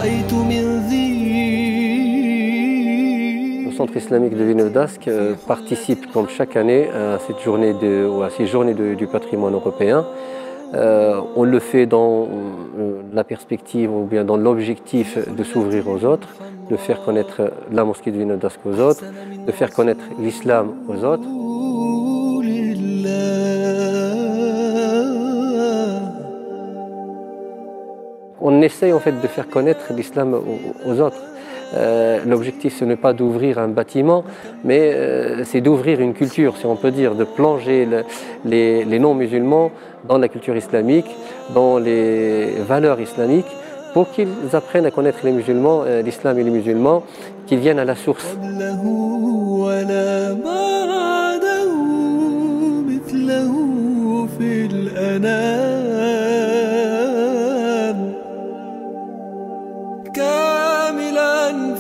Le Centre islamique de Villeneuve-d'Ascq participe comme chaque année à cette journée à ces journées du patrimoine européen. On le fait dans la perspective ou bien dans l'objectif de s'ouvrir aux autres, de faire connaître la mosquée de Villeneuve-d'Ascq aux autres, de faire connaître l'islam aux autres. On essaye en fait de faire connaître l'islam aux autres. L'objectif, ce n'est pas d'ouvrir un bâtiment, mais c'est d'ouvrir une culture, si on peut dire, de plonger les non-musulmans dans la culture islamique, dans les valeurs islamiques, pour qu'ils apprennent à connaître les musulmans, l'islam et les musulmans, qu'ils viennent à la source.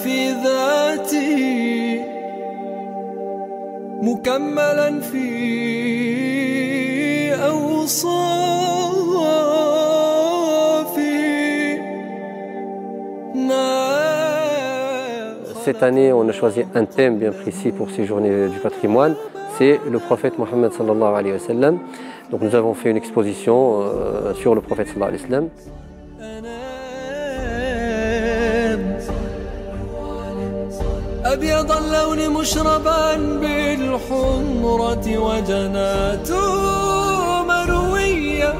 في ذاتي مكملا في أوصافي. Cette année, on a choisi un thème bien précis pour ces journées du patrimoine, c'est le prophète Mohammed sallallahu alayhi wa sallam. Donc nous avons fait une exposition sur le prophète sallallahu alayhi wa sallam. أبيض اللون مشربا بالحمرة وجناته مروية.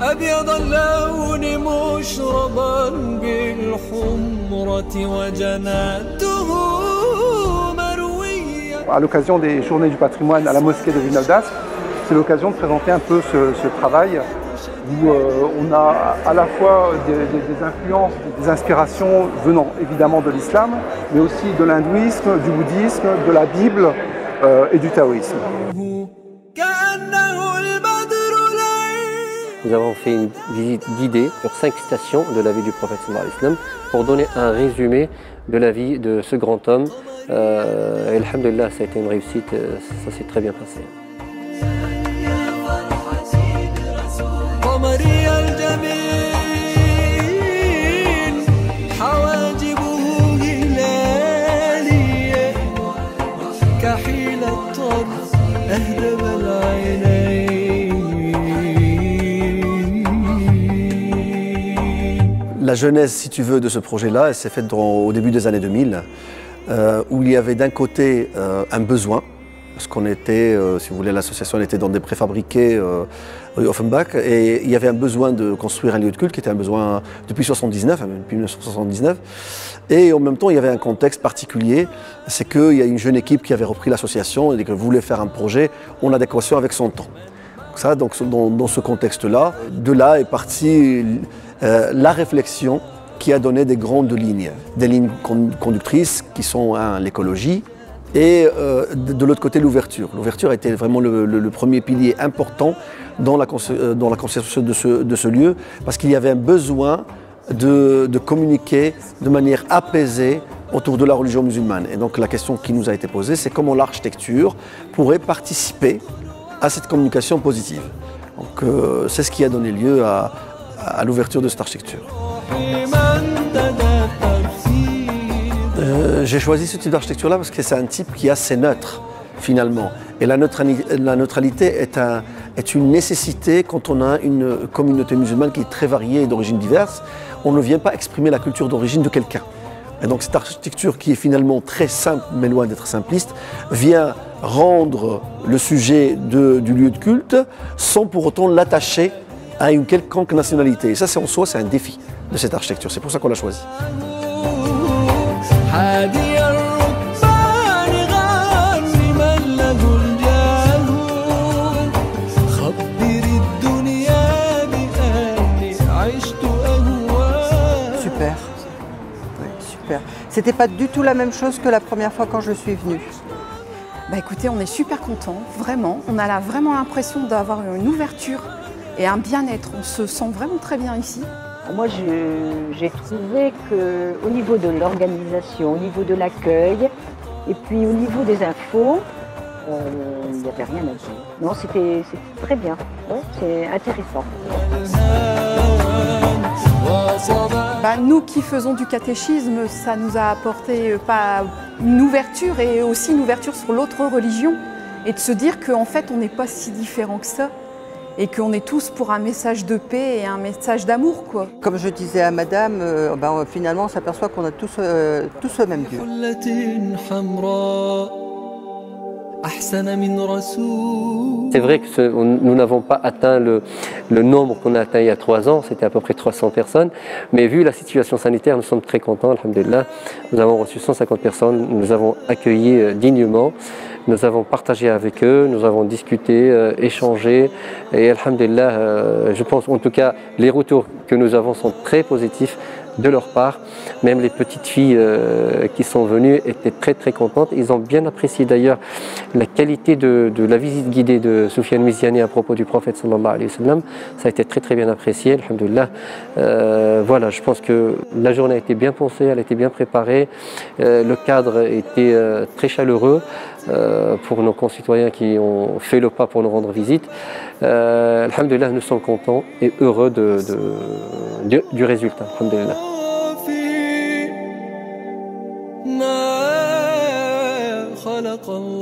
أبيض اللون مشربا بالحمرة وجناته مروية. À l'occasion des journées du patrimoine à la mosquée de Villeneuve-d'Ascq, c'est l'occasion de présenter un peu ce travail où on a à la fois des influences, des inspirations venant évidemment de l'islam, mais aussi de l'hindouisme, du bouddhisme, de la Bible et du taoïsme. Nous avons fait une visite guidée sur 5 stations de la vie du prophète sallallahu alayhi wa sallam pour donner un résumé de la vie de ce grand homme. Et alhamdulillah, ça a été une réussite, ça s'est très bien passé. قمري الجميل حواجبه هلالية كحيل الطرف أهدب العينين. La genèse, si tu veux, de ce projet-là, elle s'est faite au début des années 2000, où il y avait d'un côté un besoin, parce qu'on était, si vous voulez, l'association était dans des préfabriqués rue Offenbach, et il y avait un besoin de construire un lieu de culte qui était un besoin depuis 1979. Et en même temps, il y avait un contexte particulier, c'est qu'il y a une jeune équipe qui avait repris l'association et qui voulait faire un projet en adéquation avec son temps. Donc dans ce contexte-là, de là est partie la réflexion qui a donné des grandes lignes, des lignes conductrices qui sont l'écologie, et de l'autre côté, l'ouverture. L'ouverture a été vraiment le premier pilier important dans la conception de ce lieu, parce qu'il y avait un besoin de communiquer de manière apaisée autour de la religion musulmane. Et donc la question qui nous a été posée, c'est comment l'architecture pourrait participer à cette communication positive. Donc c'est ce qui a donné lieu à l'ouverture de cette architecture. J'ai choisi ce type d'architecture-là parce que c'est un type qui est assez neutre, finalement. Et la neutralité est une nécessité quand on a une communauté musulmane qui est très variée et d'origines diverses. On ne vient pas exprimer la culture d'origine de quelqu'un. Et donc cette architecture qui est finalement très simple, mais loin d'être simpliste, vient rendre le sujet du lieu de culte sans pour autant l'attacher à une quelconque nationalité. Et ça, en soi, c'est un défi de cette architecture. C'est pour ça qu'on l'a choisi. Super. Oui, super. C'était pas du tout la même chose que la première fois quand je suis venue. Bah écoutez, on est super contents, vraiment. On a vraiment l'impression d'avoir une ouverture et un bien-être. On se sent vraiment très bien ici. Moi, j'ai trouvé qu'au niveau de l'organisation, au niveau de l'accueil, et puis au niveau des infos, il n'y avait rien à dire. Non, c'était très bien, ouais, c'est intéressant. Nous qui faisons du catéchisme, ça nous a apporté pas une ouverture et aussi une ouverture sur l'autre religion et de se dire qu'en fait on n'est pas si différents que ça et qu'on est tous pour un message de paix et un message d'amour, quoi. Comme je disais à madame, finalement on s'aperçoit qu'on a tous le même Dieu. C'est vrai que nous n'avons pas atteint le nombre qu'on a atteint il y a 3 ans, c'était à peu près 300 personnes, mais vu la situation sanitaire, nous sommes très contents, alhamdulillah. Nous avons reçu 150 personnes, nous avons accueilli dignement, nous avons partagé avec eux, nous avons discuté, échangé, et alhamdulillah, je pense en tout cas les retours que nous avons sont très positifs de leur part. Même les petites filles qui sont venues étaient très très contentes. Ils ont bien apprécié d'ailleurs la qualité de la visite guidée de Soufiane Miziani à propos du prophète sallallahu alayhi wa sallam. Ça a été très très bien apprécié, alhamdulillah. Voilà, je pense que la journée a été bien pensée, elle a été bien préparée. Le cadre était très chaleureux pour nos concitoyens qui ont fait le pas pour nous rendre visite. Alhamdulillah, nous sommes contents et heureux du résultat. Alhamdulillah. خلق الله